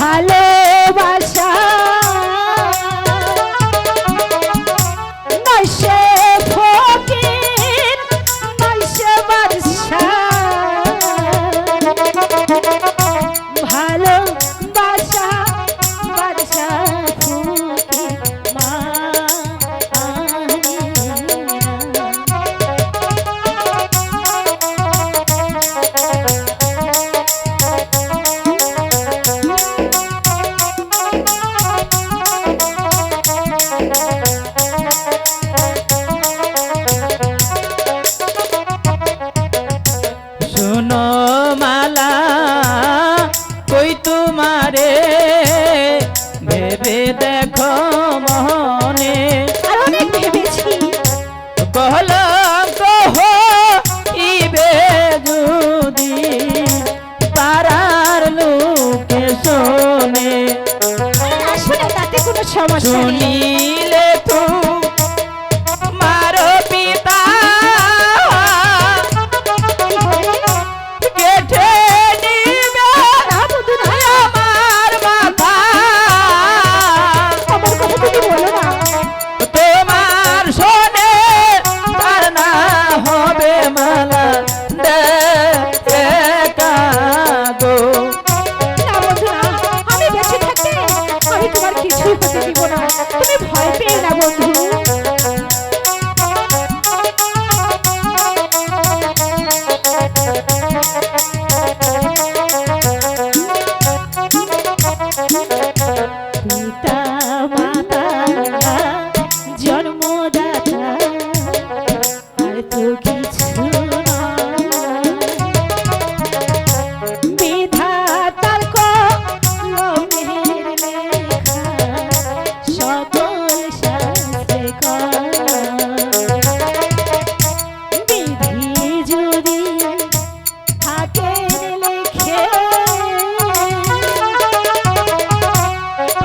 ভালোবাসা নয় সে ফকির নয় সে বাদশা ভালোবাসা বাদশা ফকির মা শুনো মালা কই তোমারে ভেবে দেখো মনে আর অনেক ভেবেছি কলঙ্ক হইবে যদি পাড়ার লোকে শোনে আসলে তাতে কোনো সমস্যা নেই শুনিলে তোমার পিতা কেটে নিবে আমার মাথা আমার কথা তুমি বলো না তোমার শোনে তার না হবে মালা গো না বন্ধু না আমি বেঁচে থাকতে আমি তোমার কিছুই হতে দিব না তুমি ভয় পেয়ে না বন্ধু পিতা মাতা জন্মদাতা আর তো কিছু নয় বিধাতার কলমের লেখা সকল শাস্ত্রে করা বিধি যদি থাকে লেখে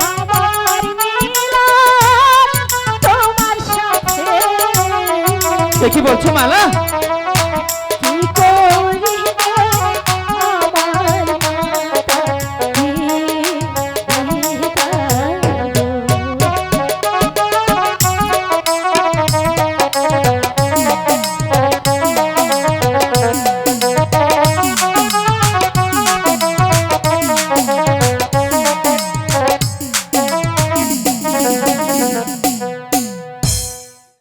আমার মিলন তোমার সাথে কি বলছো মালা